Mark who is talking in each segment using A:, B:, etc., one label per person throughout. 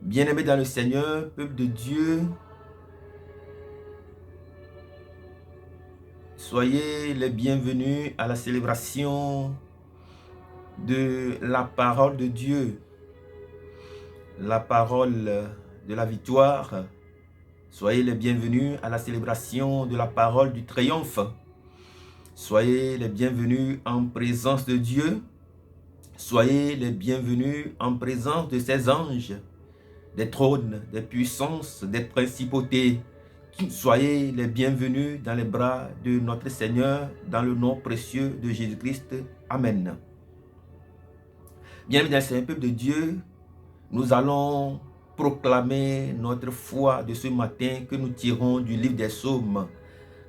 A: Bien-aimés dans le Seigneur, peuple de Dieu, soyez les bienvenus à la célébration de la parole de Dieu, la parole de la victoire. Soyez les bienvenus à la célébration de la parole du triomphe. Soyez les bienvenus en présence de Dieu. Soyez les bienvenus en présence de ses anges, des trônes, des puissances, des principautés. Soyez les bienvenus dans les bras de notre Seigneur, dans le nom précieux de Jésus-Christ. Amen. Bienvenue dans le Seigneur, peuple de Dieu. Nous allons proclamer notre foi de ce matin que nous tirons du livre des Psaumes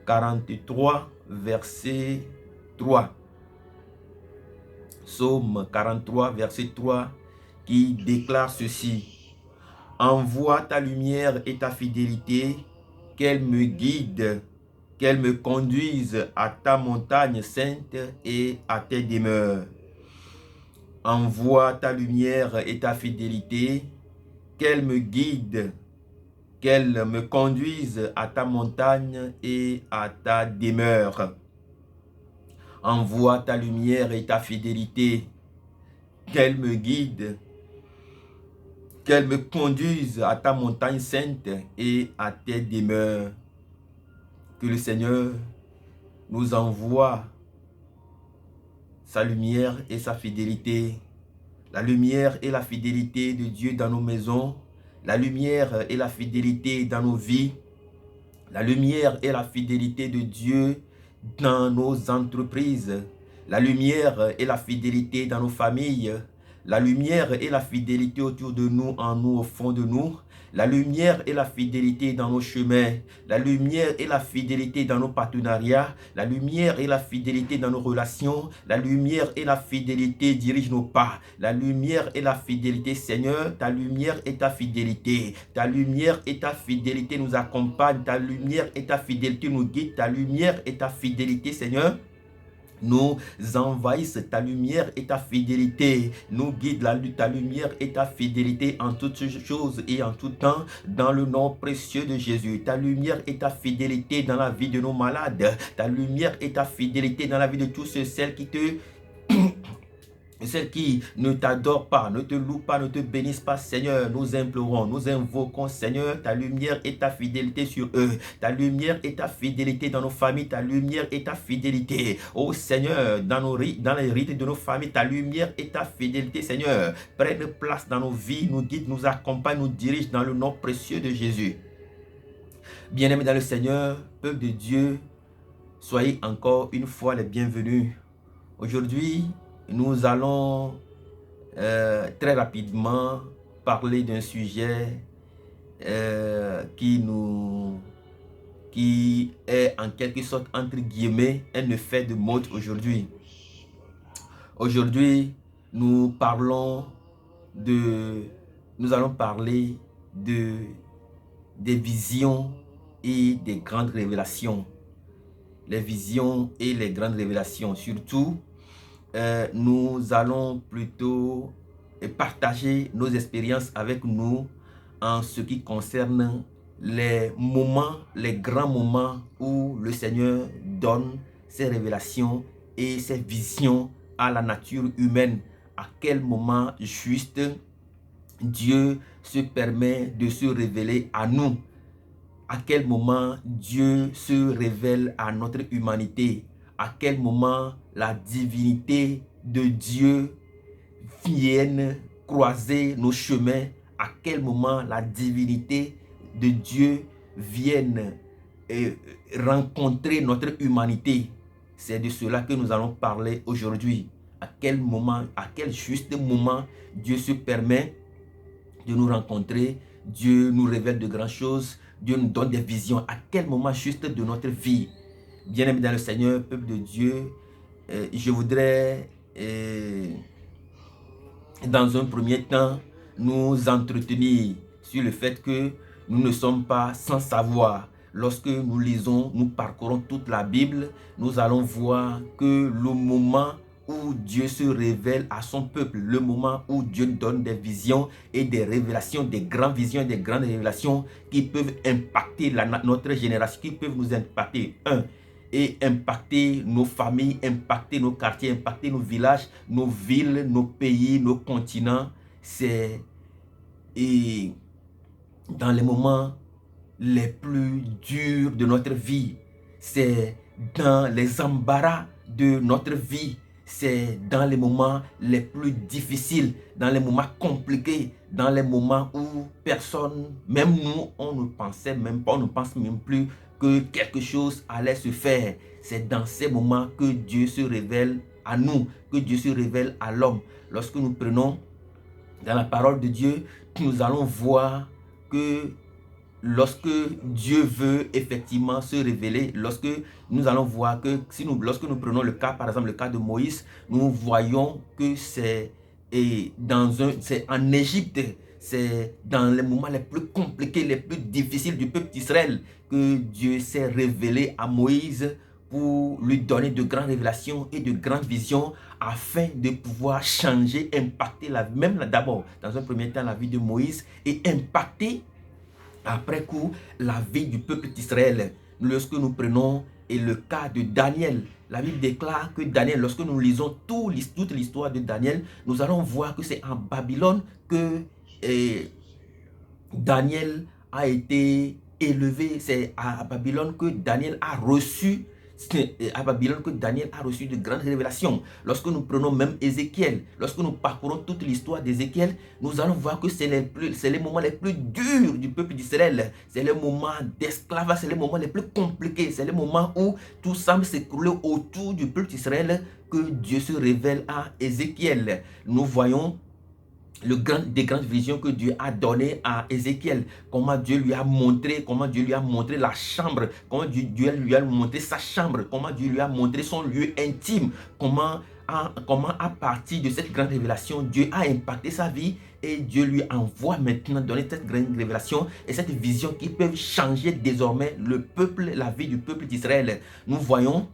A: 43, verset 3. Psaume 43, verset 3, qui déclare ceci. Envoie ta lumière et ta fidélité, qu'elle me guide, qu'elle me conduise à ta montagne sainte et à tes demeures. Envoie ta lumière et ta fidélité, qu'elle me guide, qu'elle me conduise à ta montagne et à ta demeure. Envoie ta lumière et ta fidélité, qu'elle me guide, qu'elle me conduise à ta montagne sainte et à tes demeures. Que le Seigneur nous envoie sa lumière et sa fidélité. La lumière et la fidélité de Dieu dans nos maisons. La lumière et la fidélité dans nos vies. La lumière et la fidélité de Dieu dans nos entreprises. La lumière et la fidélité dans nos familles. La lumière et la fidélité autour de nous, en nous, au fond de nous. La lumière et la fidélité dans nos chemins. La lumière et la fidélité dans nos partenariats. La lumière et la fidélité dans nos relations. La lumière et la fidélité dirigent nos pas. La lumière et la fidélité, Seigneur, ta lumière et ta fidélité. Ta lumière et ta fidélité nous accompagnent. Ta lumière et ta fidélité nous guident. Ta lumière et ta fidélité, Seigneur, nous envahissent. Ta lumière et ta fidélité nous guide. Ta lumière et ta fidélité en toutes choses et en tout temps, dans le nom précieux de Jésus. Ta lumière et ta fidélité dans la vie de nos malades. Ta lumière et ta fidélité dans la vie de tous celles qui te celles qui ne t'adorent pas, ne te louent pas, ne te bénissent pas, Seigneur, nous implorons, nous invoquons, Seigneur, ta lumière et ta fidélité sur eux, ta lumière et ta fidélité dans nos familles, ta lumière et ta fidélité, oh Seigneur, dans les rites de nos familles, ta lumière et ta fidélité, Seigneur, prennent place dans nos vies, nous guident, nous accompagnent, nous dirigent dans le nom précieux de Jésus. Bien-aimés dans le Seigneur, peuple de Dieu, soyez encore une fois les bienvenus. Aujourd'hui, nous allons très rapidement parler d'un sujet qui est en quelque sorte, entre guillemets, un effet de mode aujourd'hui. Aujourd'hui, nous allons parler des visions et des grandes révélations. Les visions et les grandes révélations, surtout. Nous allons plutôt partager nos expériences avec nous en ce qui concerne les grands moments où le Seigneur donne ces révélations et ces visions à la nature humaine. À quel moment juste Dieu se permet de se révéler à nous? À quel moment Dieu se révèle à notre humanité? À quel moment la divinité de Dieu vient croiser nos chemins? À quel moment la divinité de Dieu vient rencontrer notre humanité? C'est de cela que nous allons parler aujourd'hui. À quel moment, à quel juste moment Dieu se permet de nous rencontrer? Dieu nous révèle de grandes choses. Dieu nous donne des visions. À quel moment juste de notre vie? Bien-aimés dans le Seigneur, peuple de Dieu, je voudrais dans un premier temps nous entretenir sur le fait que nous ne sommes pas sans savoir. Lorsque nous lisons, nous parcourons toute la Bible, nous allons voir que le moment où Dieu se révèle à son peuple, le moment où Dieu donne des visions et des révélations, des grandes visions et des grandes révélations qui peuvent impacter notre génération, qui peuvent nous impacter, et impacter nos familles, impacter nos quartiers, impacter nos villages, nos villes, nos pays, nos continents. C'est dans les moments les plus durs de notre vie. C'est dans les embarras de notre vie. C'est dans les moments les plus difficiles, dans les moments compliqués, dans les moments où personne, même nous, on ne pensait même pas, on ne pense même plus que quelque chose allait se faire. C'est dans ces moments que Dieu se révèle à nous, que Dieu se révèle à l'homme. Lorsque nous prenons dans la parole de Dieu, nous allons voir que lorsque Dieu veut effectivement se révéler, lorsque nous allons voir que lorsque nous prenons le cas, par exemple le cas de Moïse, nous voyons que c'est en Égypte, c'est dans les moments les plus compliqués, les plus difficiles du peuple d'Israël que Dieu s'est révélé à Moïse pour lui donner de grandes révélations et de grandes visions afin de pouvoir changer, impacter même d'abord, dans un premier temps, la vie de Moïse et impacter après coup la vie du peuple d'Israël. Lorsque nous prenons le cas de Daniel, la Bible déclare que Daniel, lorsque nous lisons toute l'histoire de Daniel, nous allons voir que c'est en Babylone que Daniel a été élevé. C'est à Babylone que Daniel a reçu de grandes révélations. Lorsque nous prenons même Ézéchiel, lorsque nous parcourons toute l'histoire d'Ézéchiel, nous allons voir que c'est les moments les plus durs du peuple d'Israël. C'est les moments d'esclavage, c'est les moments les plus compliqués. C'est les moments où tout semble s'écrouler autour du peuple d'Israël que Dieu se révèle à Ézéchiel. Nous voyons des grandes visions que Dieu a données à Ézéchiel, comment Dieu lui a montré la chambre, comment Dieu lui a montré sa chambre, comment Dieu lui a montré son lieu intime, comment à partir de cette grande révélation, Dieu a impacté sa vie et Dieu lui envoie maintenant donner cette grande révélation et cette vision qui peuvent changer désormais la vie du peuple d'Israël. Nous voyons,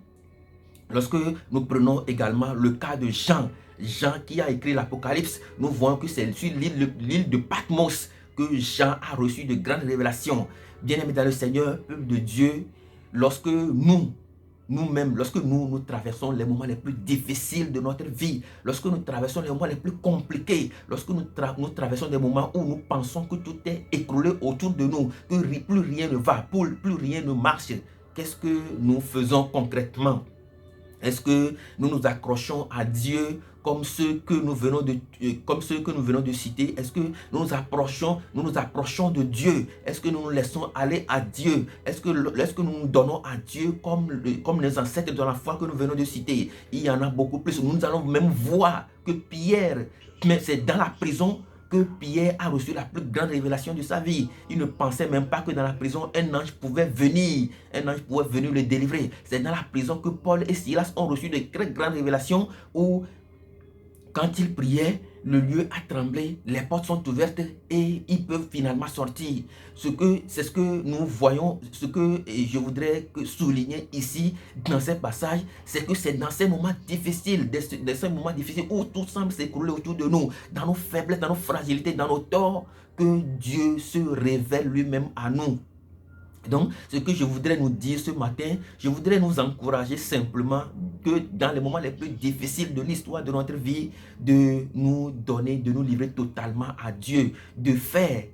A: lorsque nous prenons également le cas de Jean qui a écrit l'Apocalypse, nous voyons que c'est sur l'île de Patmos que Jean a reçu de grandes révélations. Bien-aimés dans le Seigneur, peuple de Dieu, lorsque nous traversons les moments les plus difficiles de notre vie, lorsque nous traversons les moments les plus compliqués, lorsque nous traversons des moments où nous pensons que tout est écroulé autour de nous, que plus rien ne va, plus rien ne marche, qu'est-ce que nous faisons concrètement? Est-ce que nous nous accrochons à Dieu comme ceux que nous venons de citer? Est-ce que nous nous approchons de Dieu? Est-ce que nous nous laissons aller à Dieu? Est-ce que nous nous donnons à Dieu comme les ancêtres de la foi que nous venons de citer? Il y en a beaucoup plus. Nous allons même voir que Pierre, mais c'est dans la prison que Pierre a reçu la plus grande révélation de sa vie. Il ne pensait même pas que dans la prison, un ange pouvait venir le délivrer. C'est dans la prison que Paul et Silas ont reçu de très grandes révélations où, quand ils priaient, le lieu a tremblé, les portes sont ouvertes et ils peuvent finalement sortir. C'est ce que nous voyons, ce que je voudrais souligner ici dans ces passages, c'est que c'est dans ces moments difficiles, où tout semble s'écrouler autour de nous, dans nos faiblesses, dans nos fragilités, dans nos torts, que Dieu se révèle lui-même à nous. Donc, ce que je voudrais nous dire ce matin, je voudrais nous encourager simplement que dans les moments les plus difficiles de l'histoire de notre vie, de nous donner, de nous livrer totalement à Dieu, de faire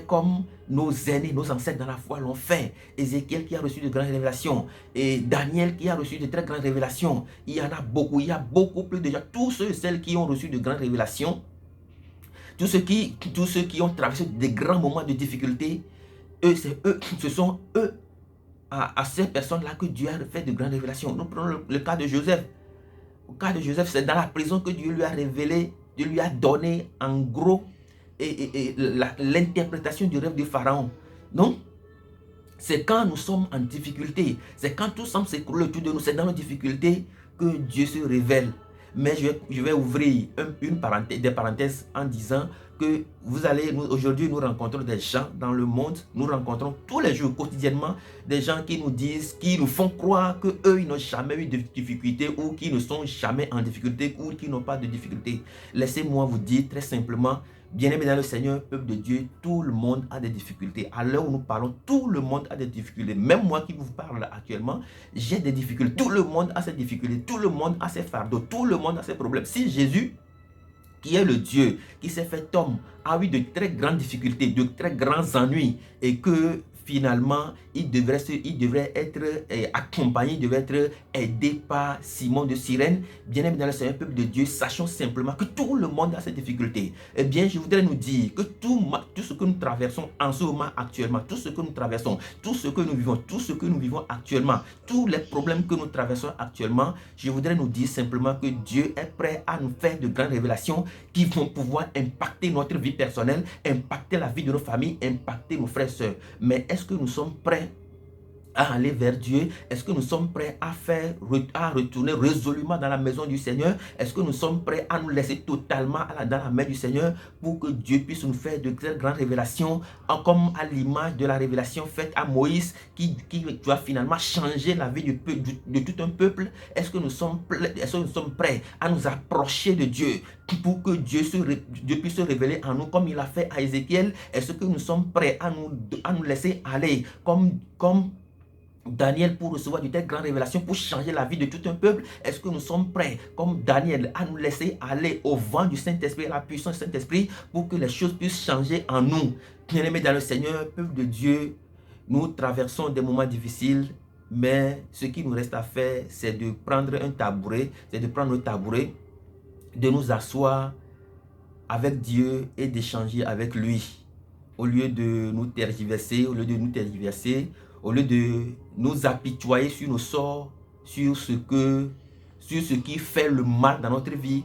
A: comme nos aînés, nos ancêtres dans la foi l'ont fait. Ézéchiel qui a reçu de grandes révélations, et Daniel qui a reçu de très grandes révélations. Il y en a beaucoup, il y a beaucoup plus déjà. Tous ceux et celles qui ont reçu de grandes révélations, tous ceux qui ont traversé des grands moments de difficulté, ce sont eux, à ces personnes-là que Dieu a fait de grandes révélations. Nous prenons le cas de Joseph. Au cas de Joseph, c'est dans la prison que Dieu lui a révélé, Dieu lui a donné en gros l'interprétation du rêve de Pharaon. Donc, c'est quand nous sommes en difficulté, c'est quand tout semble s'écrouler autour de nous, c'est dans nos difficultés que Dieu se révèle. Mais je vais ouvrir des parenthèses en disant que aujourd'hui nous rencontrons des gens dans le monde, nous rencontrons tous les jours quotidiennement des gens qui nous disent, qui nous font croire que eux ils n'ont jamais eu de difficultés, ou qui ne sont jamais en difficulté, ou qui n'ont pas de difficultés. Laissez-moi vous dire très simplement, bien-aimés dans le Seigneur, peuple de Dieu, tout le monde a des difficultés. À l'heure où nous parlons, tout le monde a des difficultés. Même moi qui vous parle actuellement, j'ai des difficultés. Tout le monde a ses difficultés. Tout le monde a ses fardeaux. Tout le monde a ses problèmes. Si Jésus, qui est le Dieu, qui s'est fait homme, a eu de très grandes difficultés, de très grands ennuis, et que finalement, il devrait être accompagné, il devrait être aidé par Simon de Cyrène. Bien-aimé dans le Seigneur, peuple de Dieu, sachons simplement que tout le monde a ses difficultés. Eh bien, je voudrais nous dire que tout ce que nous traversons en ce moment actuellement, tout ce que nous traversons, tout ce que nous vivons actuellement, tous les problèmes que nous traversons actuellement, je voudrais nous dire simplement que Dieu est prêt à nous faire de grandes révélations qui vont pouvoir impacter notre vie personnelle, impacter la vie de nos familles, impacter nos frères et sœurs. Mais est-ce que nous sommes prêts à aller vers Dieu? Est-ce que nous sommes prêts à retourner résolument dans la maison du Seigneur? Est-ce que nous sommes prêts à nous laisser totalement dans la main du Seigneur pour que Dieu puisse nous faire de très grandes révélations, comme à l'image de la révélation faite à Moïse qui doit finalement changer la vie de tout un peuple? Est-ce que nous sommes prêts à nous approcher de Dieu pour que Dieu puisse se révéler en nous comme il a fait à Ézéchiel? Est-ce que nous sommes prêts à nous laisser aller comme Daniel pour recevoir de telles grandes révélations, pour changer la vie de tout un peuple? Est-ce que nous sommes prêts, comme Daniel, à nous laisser aller au vent du Saint-Esprit, à la puissance du Saint-Esprit, pour que les choses puissent changer en nous? Bien-aimés dans le Seigneur, peuple de Dieu, nous traversons des moments difficiles, mais ce qui nous reste à faire, c'est de prendre un tabouret, de nous asseoir avec Dieu et d'échanger avec lui. Au lieu de nous tergiverser, au lieu de nous apitoyer sur nos sorts, sur ce qui fait le mal dans notre vie,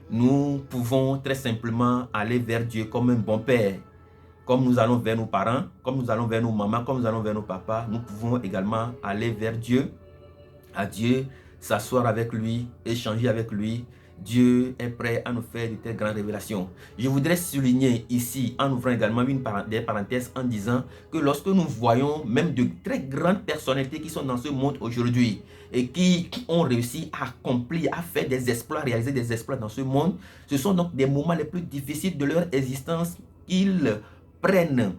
A: nous pouvons très simplement aller vers Dieu comme un bon père. Comme nous allons vers nos parents, comme nous allons vers nos mamans, comme nous allons vers nos papas, nous pouvons également aller vers Dieu, à Dieu, s'asseoir avec lui, échanger avec lui. Dieu est prêt à nous faire de telles grandes révélations. Je voudrais souligner ici, en ouvrant également des parenthèses, en disant que lorsque nous voyons même de très grandes personnalités qui sont dans ce monde aujourd'hui et qui ont réussi à accomplir, à faire des exploits, réaliser des exploits dans ce monde, ce sont donc des moments les plus difficiles de leur existence qu'ils prennent,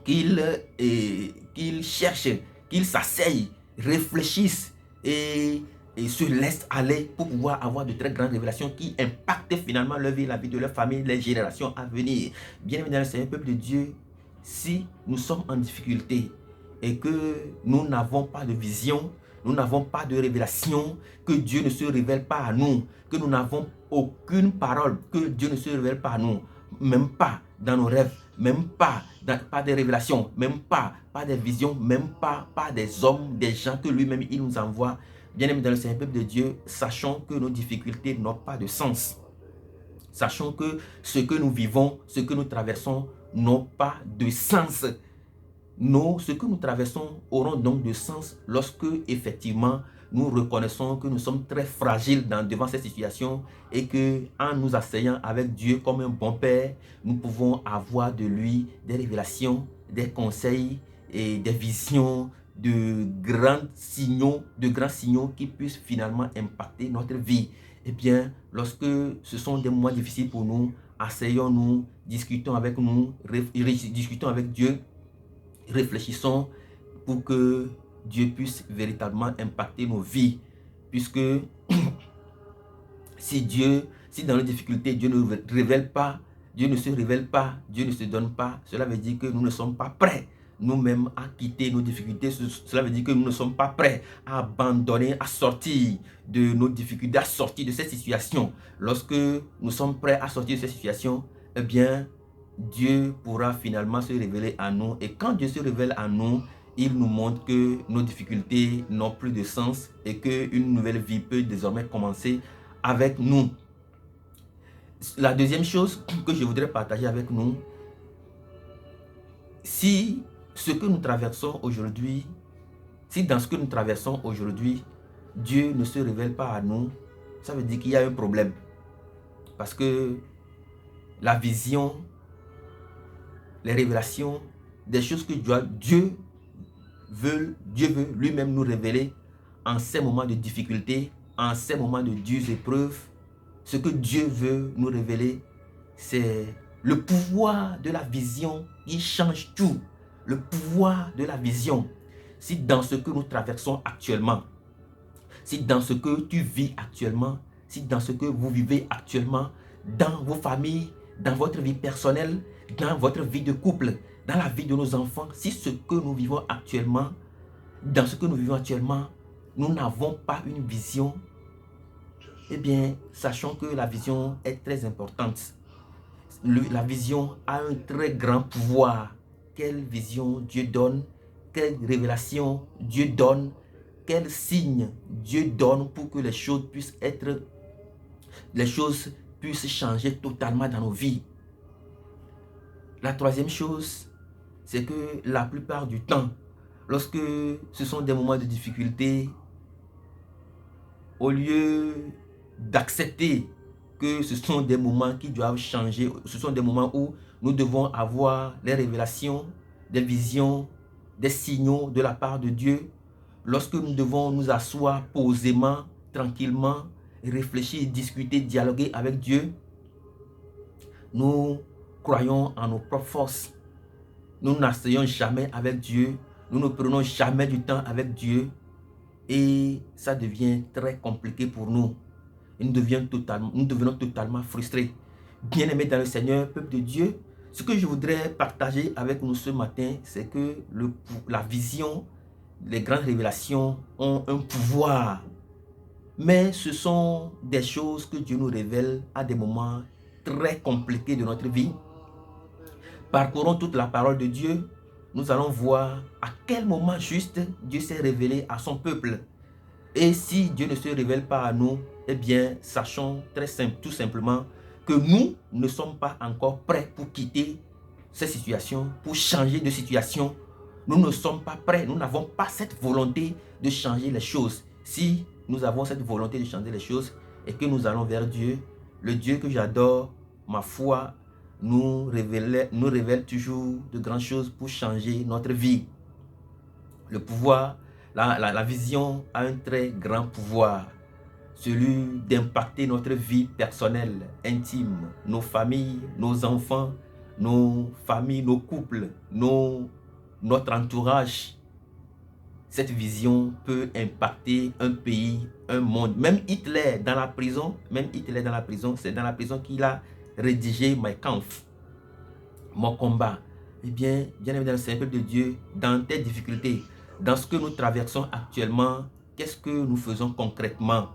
A: qu'ils cherchent, qu'ils s'asseyent, réfléchissent et se laissent aller pour pouvoir avoir de très grandes révélations qui impactent finalement leur vie, la vie de leur famille, les générations à venir. Bien-aimés dans le Seigneur, peuple de Dieu, si nous sommes en difficulté et que nous n'avons pas de vision, nous n'avons pas de révélation, que Dieu ne se révèle pas à nous, que nous n'avons aucune parole, que Dieu ne se révèle pas à nous, même pas dans nos rêves, même pas des révélations, même pas des visions, même pas des hommes, des gens que lui-même il nous envoie. Bien-aimés dans le Seigneur, peuple de Dieu, sachons que nos difficultés n'ont pas de sens. Sachons que ce que nous vivons, ce que nous traversons n'ont pas de sens. Ce que nous traversons auront donc de sens lorsque effectivement nous reconnaissons que nous sommes très fragiles devant cette situation et que en nous asseyant avec Dieu comme un bon père, nous pouvons avoir de lui des révélations, des conseils et des visions, de grands signaux qui puissent finalement impacter notre vie. Eh bien, lorsque ce sont des moments difficiles pour nous, asseyons-nous, discutons avec Dieu Réfléchissons pour que Dieu puisse véritablement impacter nos vies. Puisque si dans nos difficultés, Dieu ne révèle pas, Dieu ne se révèle pas, Dieu ne se donne pas, cela veut dire que nous ne sommes pas prêts nous-mêmes à quitter nos difficultés. Cela veut dire que nous ne sommes pas prêts à abandonner, à sortir de nos difficultés, à sortir de cette situation. Lorsque nous sommes prêts à sortir de cette situation, eh bien, Dieu pourra finalement se révéler à nous. Et quand Dieu se révèle à nous, il nous montre que nos difficultés n'ont plus de sens et qu'une nouvelle vie peut désormais commencer avec nous. La deuxième chose que je voudrais partager avec nous, si ce que nous traversons aujourd'hui, si dans ce que nous traversons aujourd'hui, Dieu ne se révèle pas à nous, ça veut dire qu'il y a un problème. Parce que la vision, les révélations, des choses que Dieu veut lui-même nous révéler en ces moments de difficulté, en ces moments de dures épreuves. Ce que Dieu veut nous révéler, c'est le pouvoir de la vision qui change tout. Le pouvoir de la vision. Si dans ce que nous traversons actuellement, si dans ce que tu vis actuellement, si dans ce que vous vivez actuellement, dans vos familles, dans votre vie personnelle, dans votre vie de couple, dans la vie de nos enfants, si ce que nous vivons actuellement, dans ce que nous vivons actuellement, nous n'avons pas une vision, eh bien, sachons que la vision est très importante. La vision a un très grand pouvoir. Quelle vision Dieu donne, quelle révélation Dieu donne, quel signe Dieu donne pour que les choses puissent changer totalement dans nos vies. La troisième chose, c'est que la plupart du temps, lorsque ce sont des moments de difficulté, au lieu d'accepter que ce sont des moments qui doivent changer, ce sont des moments où nous devons avoir les révélations, des visions, des signaux de la part de Dieu, lorsque nous devons nous asseoir posément, tranquillement, réfléchir, discuter, dialoguer avec Dieu, nous croyons en nos propres forces. Nous n'asseyons jamais avec Dieu, nous ne prenons jamais du temps avec Dieu et ça devient très compliqué pour nous. Et nous devenons totalement frustrés. Bien-aimés dans le Seigneur, peuple de Dieu, ce que je voudrais partager avec nous ce matin, c'est que la vision, les grandes révélations ont un pouvoir. Mais ce sont des choses que Dieu nous révèle à des moments très compliqués de notre vie. Parcourons toute la parole de Dieu. Nous allons voir à quel moment juste Dieu s'est révélé à son peuple. Et si Dieu ne se révèle pas à nous, eh bien, sachons tout simplement que nous ne sommes pas encore prêts pour quitter cette situation, pour changer de situation. Nous ne sommes pas prêts, nous n'avons pas cette volonté de changer les choses. Si nous avons cette volonté de changer les choses et que nous allons vers Dieu, le Dieu que j'adore, ma foi, nous révèle toujours de grandes choses pour changer notre vie. Le pouvoir, la vision a un très grand pouvoir, celui d'impacter notre vie personnelle, intime, nos familles, nos enfants, nos familles, nos couples, notre entourage. Cette vision peut impacter un pays, un monde. Même Hitler dans la prison, c'est dans la prison qu'il a rédigé Mein Kampf, mon combat. Eh bien, bien-aimé dans le Seigneur de Dieu, dans tes difficultés, dans ce que nous traversons actuellement, qu'est-ce que nous faisons concrètement?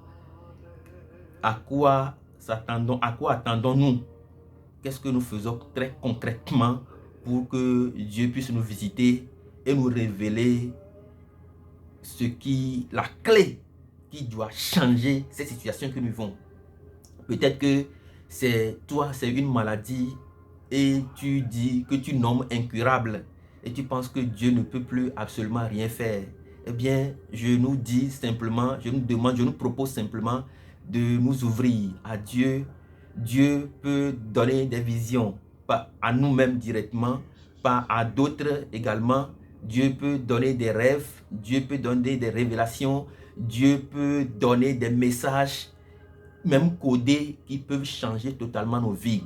A: À quoi attendons-nous? Qu'est-ce que nous faisons très concrètement pour que Dieu puisse nous visiter et nous révéler la clé qui doit changer cette situation que nous vivons? Peut-être que c'est une maladie et tu dis que tu nommes incurable et tu penses que Dieu ne peut plus absolument rien faire. Eh bien, je nous propose simplement de nous ouvrir à Dieu. Dieu peut donner des visions, pas à nous-mêmes directement, pas à d'autres également. Dieu peut donner des rêves, Dieu peut donner des révélations, Dieu peut donner des messages, même codés, qui peuvent changer totalement nos vies.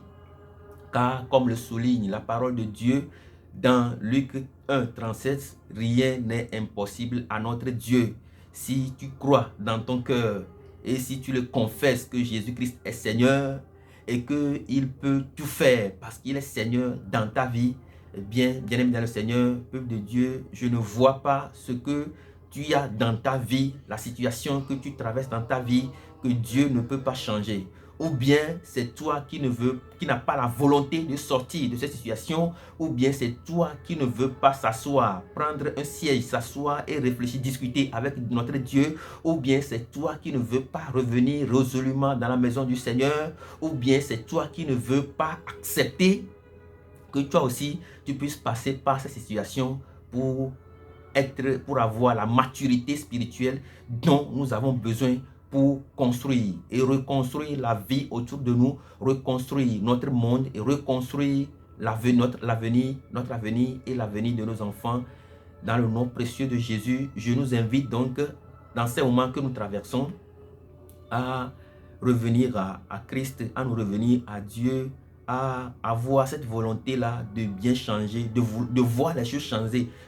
A: Car comme le souligne la parole de Dieu dans Luc 1, 37, rien n'est impossible à notre Dieu. Si tu crois dans ton cœur et si tu le confesses que Jésus-Christ est Seigneur et qu'il peut tout faire parce qu'il est Seigneur dans ta vie, bien aimé dans le Seigneur, peuple de Dieu, je ne vois pas ce que tu as dans ta vie, la situation que tu traverses dans ta vie, que Dieu ne peut pas changer. Ou bien c'est toi qui n'a pas la volonté de sortir de cette situation, ou bien c'est toi qui ne veux pas s'asseoir, prendre un siège, s'asseoir et réfléchir, discuter avec notre Dieu, ou bien c'est toi qui ne veux pas revenir résolument dans la maison du Seigneur, ou bien c'est toi qui ne veux pas accepter que toi aussi tu puisses passer par cette situation pour avoir la maturité spirituelle dont nous avons besoin pour construire et reconstruire la vie autour de nous, reconstruire notre monde et reconstruire notre avenir et l'avenir de nos enfants. Dans le nom précieux de Jésus, je nous invite donc, dans ces moments que nous traversons, à revenir à Christ, à nous revenir à Dieu, à avoir cette volonté-là de bien changer, de voir les choses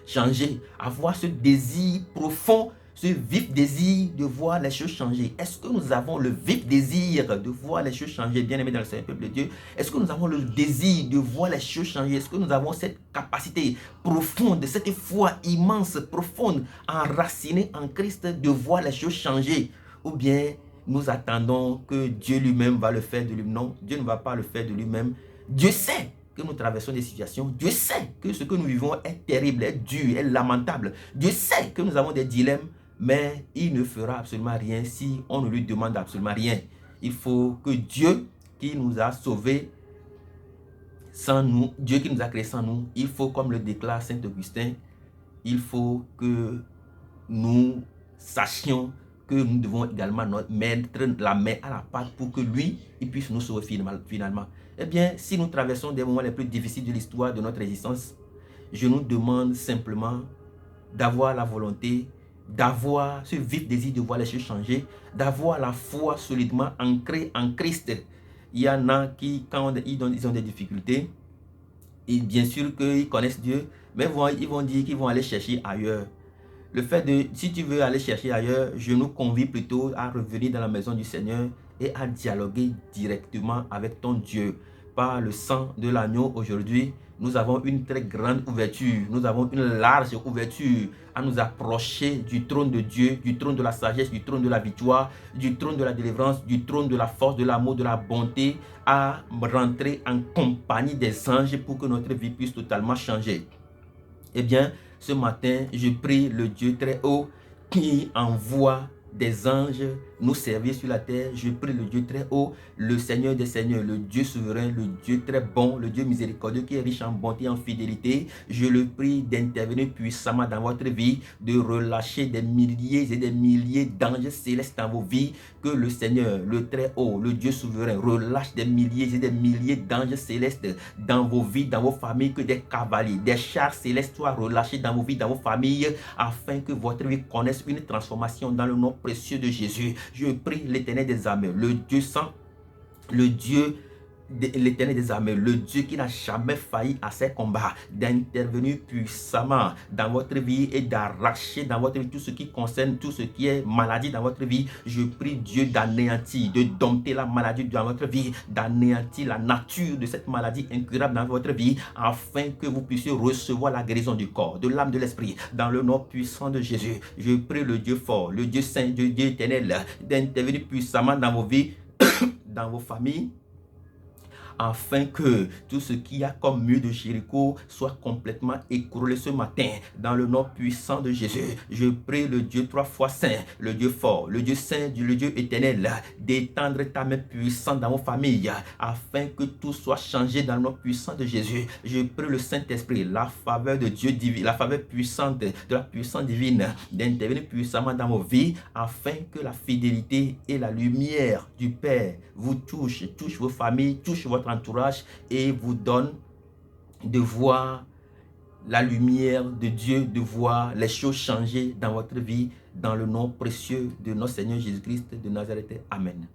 A: changer, avoir ce désir profond, ce vif désir de voir les choses changer. Est-ce que nous avons le vif désir de voir les choses changer, bien aimé dans le Seigneur, peuple de Dieu? Est-ce que nous avons le désir de voir les choses changer? Est-ce que nous avons cette capacité profonde, cette foi immense, profonde, enracinée en Christ, de voir les choses changer? Ou bien nous attendons que Dieu lui-même va le faire de lui-même? Non, Dieu ne va pas le faire de lui-même. Dieu sait que nous traversons des situations. Dieu sait que ce que nous vivons est terrible, est dur, est lamentable. Dieu sait que nous avons des dilemmes, mais il ne fera absolument rien si on ne lui demande absolument rien. Il faut que Dieu qui nous a sauvés sans nous, Dieu qui nous a créés sans nous, il faut, comme le déclare Saint Augustin, il faut que nous sachions que nous devons également mettre la main à la pâte pour que lui, il puisse nous sauver finalement. Eh bien, si nous traversons des moments les plus difficiles de l'histoire de notre existence, je nous demande simplement d'avoir la volonté, d'avoir ce vif désir de voir les choses changer, d'avoir la foi solidement ancrée en Christ. Il y en a qui, quand ils ont des difficultés, et bien sûr qu'ils connaissent Dieu, mais ils vont dire qu'ils vont aller chercher ailleurs. Le fait de, si tu veux aller chercher ailleurs, je nous convie plutôt à revenir dans la maison du Seigneur et à dialoguer directement avec ton Dieu. Par le sang de l'agneau aujourd'hui, nous avons une très grande ouverture, nous avons une large ouverture à nous approcher du trône de Dieu, du trône de la sagesse, du trône de la victoire, du trône de la délivrance, du trône de la force, de l'amour, de la bonté, à rentrer en compagnie des anges pour que notre vie puisse totalement changer. Eh bien, ce matin, je prie le Dieu très haut qui envoie des anges nous servir sur la terre. Je prie le Dieu très haut, le Seigneur des Seigneurs, le Dieu souverain, le Dieu très bon, le Dieu miséricordieux qui est riche en bonté et en fidélité. Je le prie d'intervenir puissamment dans votre vie, de relâcher des milliers et des milliers d'anges célestes dans vos vies. Que le Seigneur, le très haut, le Dieu souverain, relâche des milliers et des milliers d'anges célestes dans vos vies, dans vos familles, que des cavaliers, des chars célestes soient relâchés dans vos vies, dans vos familles, afin que votre vie connaisse une transformation dans le nom précieux de Jésus. Je prie l'Éternel des armées, le Dieu saint, le Dieu l'Éternel des armées, le Dieu qui n'a jamais failli à ses combats, d'intervenir puissamment dans votre vie et d'arracher dans votre vie tout ce qui concerne, tout ce qui est maladie dans votre vie. Je prie Dieu d'anéantir, de dompter la maladie dans votre vie, d'anéantir la nature de cette maladie incurable dans votre vie, afin que vous puissiez recevoir la guérison du corps, de l'âme, de l'esprit, dans le nom puissant de Jésus. Je prie le Dieu fort, le Dieu saint, le Dieu éternel, d'intervenir puissamment dans vos vies, dans vos familles, afin que tout ce qu'il y a comme mur de Jéricho soit complètement écroulé ce matin, dans le nom puissant de Jésus. Je prie le Dieu trois fois saint, le Dieu fort, le Dieu saint, le Dieu éternel, d'étendre ta main puissante dans vos familles, afin que tout soit changé dans le nom puissant de Jésus. Je prie le Saint-Esprit, la faveur de Dieu divin, la faveur puissante de la puissance divine, d'intervenir puissamment dans vos vies, afin que la fidélité et la lumière du Père vous touche vos familles, touche votre entourage et vous donne de voir la lumière de Dieu, de voir les choses changer dans votre vie, dans le nom précieux de notre Seigneur Jésus-Christ de Nazareth. Amen.